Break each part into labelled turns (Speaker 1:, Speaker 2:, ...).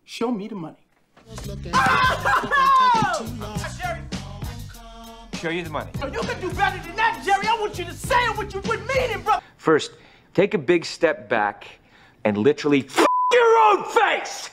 Speaker 1: Show me the money.
Speaker 2: Show you the money.
Speaker 1: Oh, you can do better than that, Jerry. I want you to say it what you would mean it, bro.
Speaker 2: First, take a big step back and literally f your own face!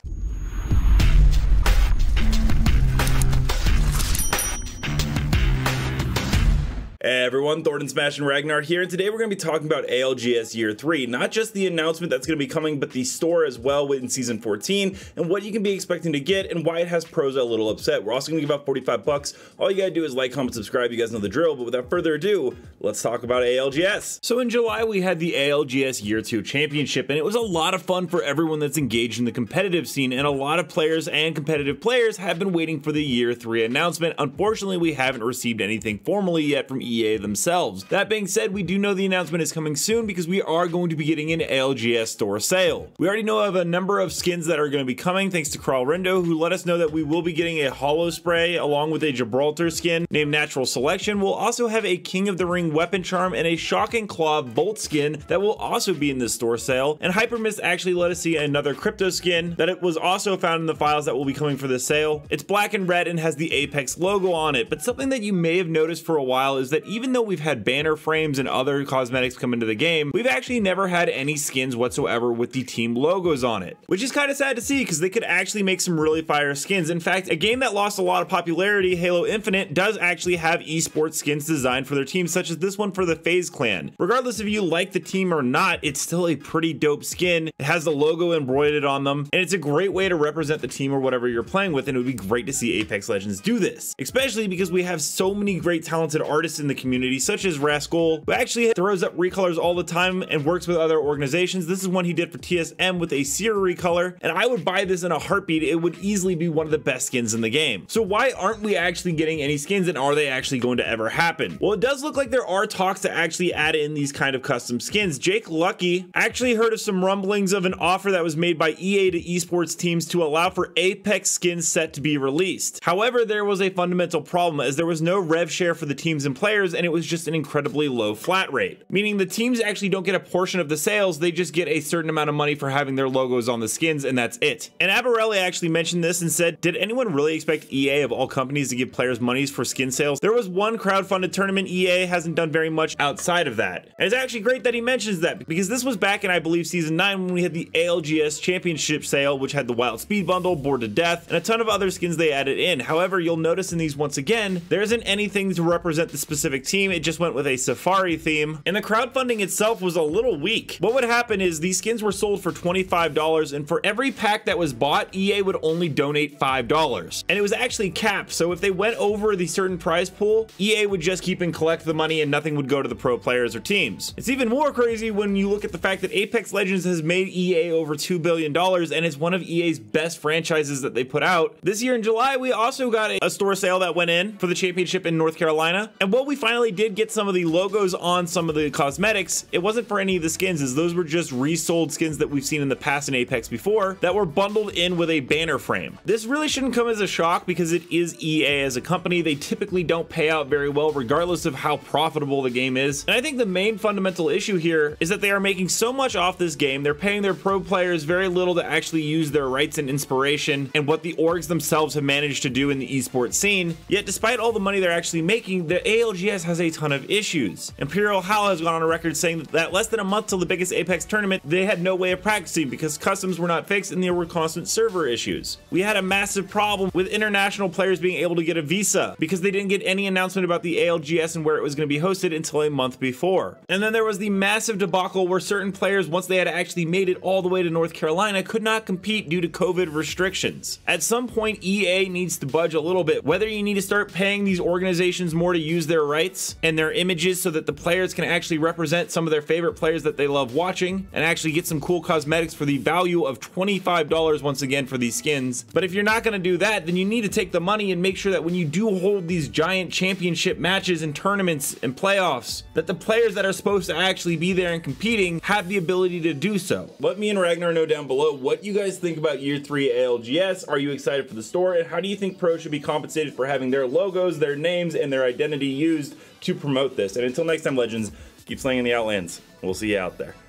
Speaker 3: Hey everyone, Thordan Smash and Ragnar here, and today we're going to be talking about ALGS Year 3. Not just the announcement that's going to be coming, but the store as well in Season 14, and what you can be expecting to get, and why it has pros a little upset. We're also going to give out 45 bucks. All you gotta do is like, comment, subscribe. You guys know the drill, but without further ado, let's talk about ALGS. So in July, we had the ALGS Year 2 Championship, and it was a lot of fun for everyone that's engaged in the competitive scene, and a lot of players and competitive players have been waiting for the Year 3 announcement. Unfortunately, we haven't received anything formally yet from EA themselves. That being said, we do know the announcement is coming soon because we are going to be getting an ALGS store sale. We already know of a number of skins that are going to be coming thanks to Kralrindo, who let us know that we will be getting a holo spray along with a Gibraltar skin named Natural Selection. We'll also have a King of the Ring weapon charm and a Shocking Claw Bolt skin that will also be in the store sale. And Hypermist actually let us see another crypto skin that it was also found in the files that will be coming for the sale. It's black and red and has the Apex logo on it, but something that you may have noticed for a while is that even though we've had banner frames and other cosmetics come into the game, we've actually never had any skins whatsoever with the team logos on it, which is kind of sad to see because they could actually make some really fire skins. In fact, a game that lost a lot of popularity, Halo Infinite, does actually have esports skins designed for their teams, such as this one for the FaZe clan. Regardless if you like the team or not, it's still a pretty dope skin. It has the logo embroidered on them, and it's a great way to represent the team or whatever you're playing with, and it would be great to see Apex Legends do this, especially because we have so many great talented artists in the community, such as Rascal, who actually throws up recolors all the time and works with other organizations. This is one he did for TSM with a Seer recolor, and I would buy this in a heartbeat. It would easily be one of the best skins in the game. So why aren't we actually getting any skins, and are they actually going to ever happen? Well, it does look like there are talks to actually add in these kind of custom skins. Jake Lucky actually heard of some rumblings of an offer that was made by EA to esports teams to allow for Apex skins set to be released. However, there was a fundamental problem, as there was no rev share for the teams and players, and it was just an incredibly low flat rate, meaning the teams actually don't get a portion of the sales. They just get a certain amount of money for having their logos on the skins, and that's it. And Aberelli actually mentioned this and said, did anyone really expect EA of all companies to give players monies for skin sales? There was one crowdfunded tournament. EA hasn't done very much outside of that. And it's actually great that he mentions that, because this was back in, I believe, Season 9 when we had the ALGS Championship sale, which had the Wild Speed Bundle, Bored to Death, and a ton of other skins they added in. However, you'll notice in these, once again, there isn't anything to represent the specific team. It just went with a Safari theme, and the crowdfunding itself was a little weak. What would happen is these skins were sold for $25, and for every pack that was bought, EA would only donate $5, and it was actually capped. So if they went over the certain prize pool, EA would just keep and collect the money, and nothing would go to the pro players or teams. It's even more crazy when you look at the fact that Apex Legends has made EA over $2 billion, and it's one of EA's best franchises that they put out. This year in July, we also got a store sale that went in for the championship in North Carolina, and while we finally did get some of the logos on some of the cosmetics, it wasn't for any of the skins, as those were just resold skins that we've seen in the past in Apex before that were bundled in with a banner frame. This really shouldn't come as a shock because it is EA as a company. They typically don't pay out very well regardless of how profitable the game is. And I think the main fundamental issue here is that they are making so much off this game. They're paying their pro players very little to actually use their rights and inspiration and what the orgs themselves have managed to do in the esports scene. Yet despite all the money they're actually making, the ALGS has a ton of issues. Imperial Hal has gone on a record saying that less than a month till the biggest Apex tournament, they had no way of practicing because customs were not fixed and there were constant server issues. We had a massive problem with international players being able to get a visa because they didn't get any announcement about the ALGS and where it was going to be hosted until a month before. And then there was the massive debacle where certain players, once they had actually made it all the way to North Carolina, could not compete due to COVID restrictions. At some point, EA needs to budge a little bit, whether you need to start paying these organizations more to use their rights and their images so that the players can actually represent some of their favorite players that they love watching and actually get some cool cosmetics for the value of $25 once again for these skins. But if you're not going to do that, then you need to take the money and make sure that when you do hold these giant championship matches and tournaments and playoffs, that the players that are supposed to actually be there and competing have the ability to do so. Let me and Ragnar know down below what you guys think about Year 3 ALGS. Are you excited for the store, and how do you think pros should be compensated for having their logos, their names, and their identity used to promote this? And until next time, legends, keep slaying in the Outlands. We'll see you out there.